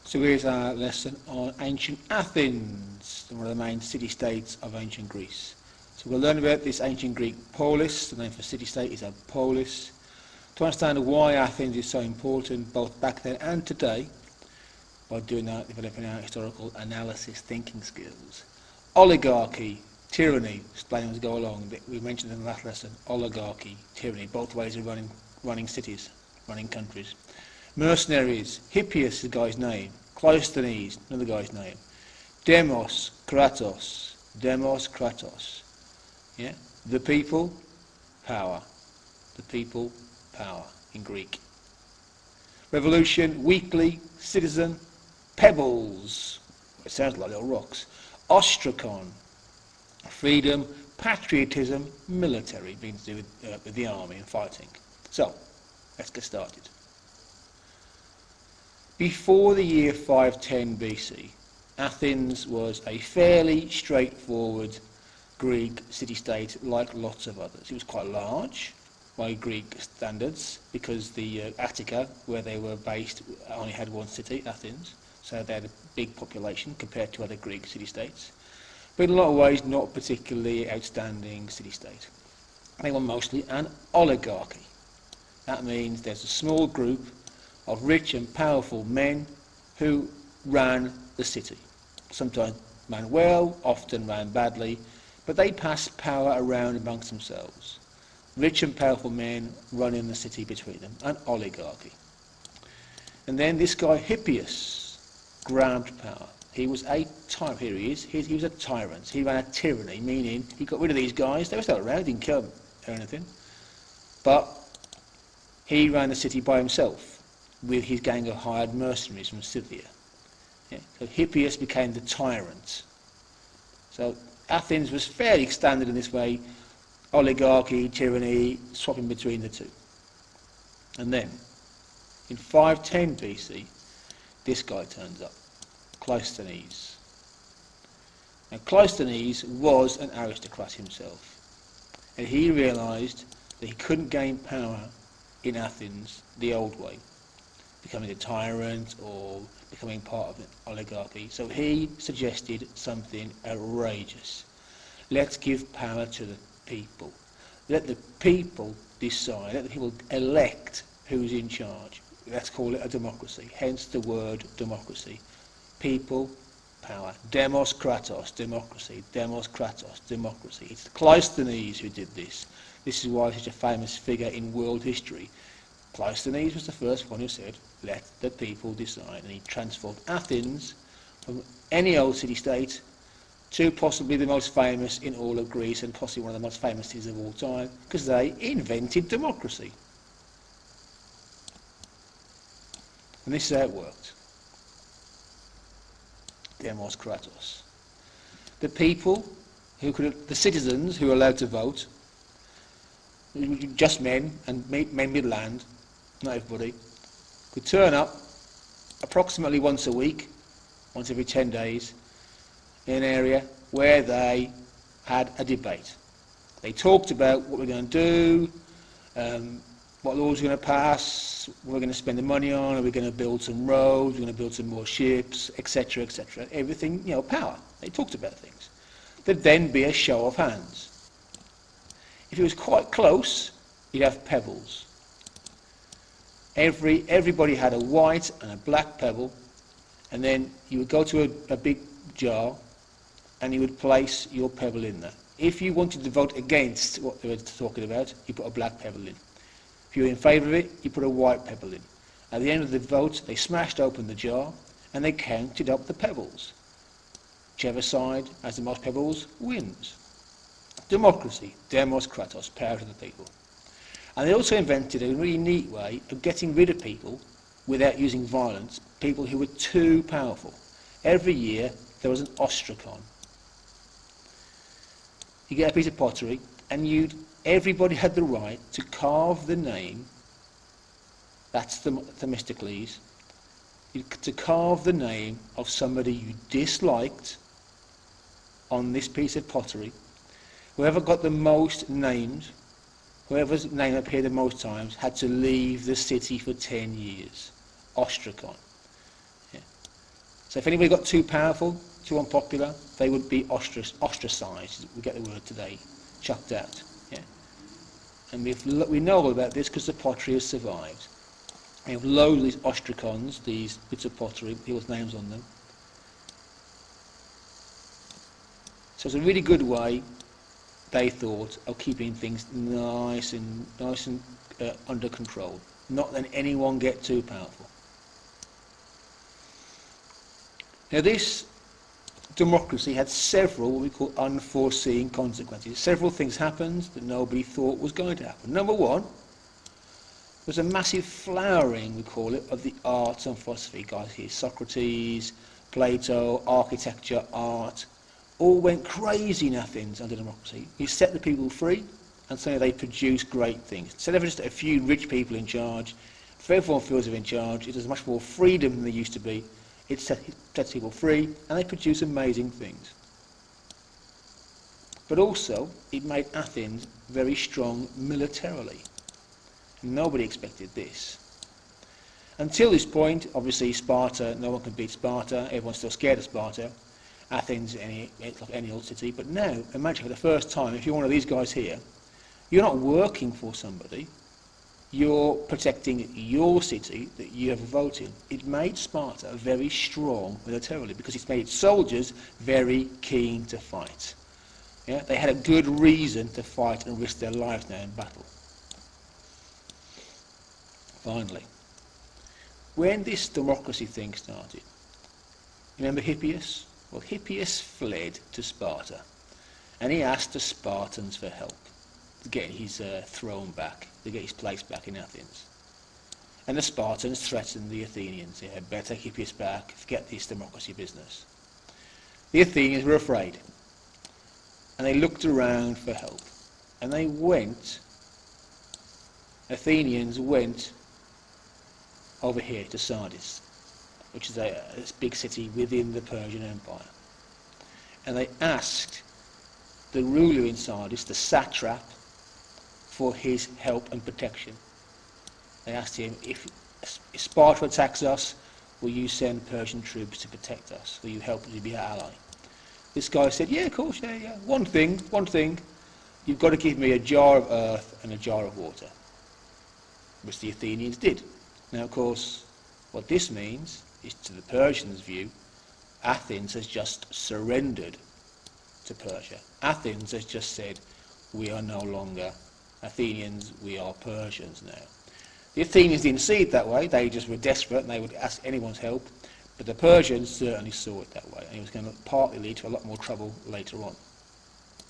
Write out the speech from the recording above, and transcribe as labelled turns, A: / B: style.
A: So here's our lesson on ancient Athens, one of the main city-states of ancient Greece. So we'll learn about this ancient Greek polis. The name for city-state is a polis. To understand why Athens is so important both back then and today, by doing that, developing our historical analysis thinking skills. Oligarchy, tyranny, explaining as we go along. We mentioned in the last lesson, oligarchy, tyranny, both ways of running cities, running countries. Mercenaries, Hippias is the guy's name. Cleisthenes, another guy's name. Demos, Kratos. Yeah? The people, power. The people, power in Greek. Revolution, weekly, citizen, pebbles. It sounds like little rocks. Ostrakon, freedom, patriotism, military, being to do with the army and fighting. So, let's get started. Before the year 510 BC, Athens was a fairly straightforward Greek city-state like lots of others. It was quite large by Greek standards because the Attica, where they were based, only had one city, Athens, so they had a big population compared to other Greek city-states. But in a lot of ways, not particularly outstanding city-state. They were mostly an oligarchy. That means there's a small group of rich and powerful men who ran the city. Sometimes ran well, often ran badly, but they passed power around amongst themselves. Rich and powerful men running the city between them, an oligarchy. And then this guy Hippias grabbed power. He was a tyrant. Here he is. He was a tyrant. He ran a tyranny, meaning he got rid of these guys. They were still around, didn't kill them or anything. But he ran the city by himself, with his gang of hired mercenaries from Scythia. Yeah. So Hippias became the tyrant. So Athens was fairly standard in this way, oligarchy, tyranny, swapping between the two. And then, in 510 BC, this guy turns up, Cleisthenes. Now Cleisthenes was an aristocrat himself, and he realised that he couldn't gain power in Athens the old way, becoming a tyrant or becoming part of an oligarchy. So he suggested something outrageous. Let's give power to the people. Let the people decide, let the people elect who's in charge. Let's call it a democracy, hence the word democracy. People, power. Demos, kratos, democracy. Demos, kratos, democracy. It's Cleisthenes who did this. This is why he's such a famous figure in world history. Cleisthenes was the first one who said, let the people decide. And he transformed Athens from any old city-state to possibly the most famous in all of Greece and possibly one of the most famous cities of all time because they invented democracy. And this is how it worked. Demos Kratos. The people, the citizens who were allowed to vote, just men and men with land, not everybody, could turn up approximately once a week, once every 10 days, in an area where they had a debate. They talked about what we're going to do, what laws we're going to pass, what we're going to spend the money on, are we going to build some roads, we're going to build some more ships, etc., etc. Everything, power. They talked about things. There'd then be a show of hands. If it was quite close, you'd have pebbles. Everybody had a white and a black pebble, and then you would go to a big jar, and you would place your pebble in there. If you wanted to vote against what they were talking about, you put a black pebble in. If you were in favour of it, you put a white pebble in. At the end of the vote, they smashed open the jar, and they counted up the pebbles. Whichever side has the most pebbles wins. Democracy, demos kratos, power to the people. And they also invented a really neat way of getting rid of people without using violence, people who were too powerful. Every year there was an ostrakon. You get a piece of pottery and everybody had the right to carve the name, that's Themistocles, to carve the name of somebody you disliked on this piece of pottery. Whoever got the most names, whoever's name appeared the most times, had to leave the city for 10 years. Ostrakon. Yeah. So if anybody got too powerful, too unpopular, they would be ostracised. We get the word today, chucked out. Yeah. And we know all about this because the pottery has survived. We have loads of these ostracons, these bits of pottery, people's names on them. So it's a really good way, they thought, of keeping things nice and under control. Not letting anyone get too powerful. Now this democracy had several what we call unforeseen consequences. Several things happened that nobody thought was going to happen. Number one was a massive flowering, we call it, of the arts and philosophy. Guys here, Socrates, Plato, architecture, art, all went crazy in Athens under democracy. He set the people free, and suddenly they produced great things. Instead of just a few rich people in charge, if everyone feels they're in charge, it has much more freedom than there used to be. It sets people free, and they produce amazing things. But also, it made Athens very strong militarily. Nobody expected this. Until this point, obviously Sparta, no one can beat Sparta, everyone's still scared of Sparta. Athens, it's like any old city. But now, imagine for the first time, if you're one of these guys here, you're not working for somebody, you're protecting your city that you have a vote in. It made Sparta very strong militarily because it's made its soldiers very keen to fight. Yeah? They had a good reason to fight and risk their lives now in battle. Finally, when this democracy thing started, remember Hippias? Well, Hippias fled to Sparta and he asked the Spartans for help to get his throne back, to get his place back in Athens. And the Spartans threatened the Athenians. They had better take Hippias back, forget this democracy business. The Athenians were afraid and they looked around for help. And they went, Athenians went over here to Sardis, which is this big city within the Persian Empire. And they asked the ruler in Sardis, the satrap, for his help and protection. They asked him, if Sparta attacks us, will you send Persian troops to protect us? Will you help us, be our ally? This guy said, yeah, of course, yeah. One thing, you've got to give me a jar of earth and a jar of water, which the Athenians did. Now, of course, what this means is, to the Persians' view, Athens has just surrendered to Persia. Athens has just said, we are no longer Athenians, we are Persians now. The Athenians didn't see it that way, they just were desperate and they would ask anyone's help, but the Persians certainly saw it that way, and it was going to partly lead to a lot more trouble later on.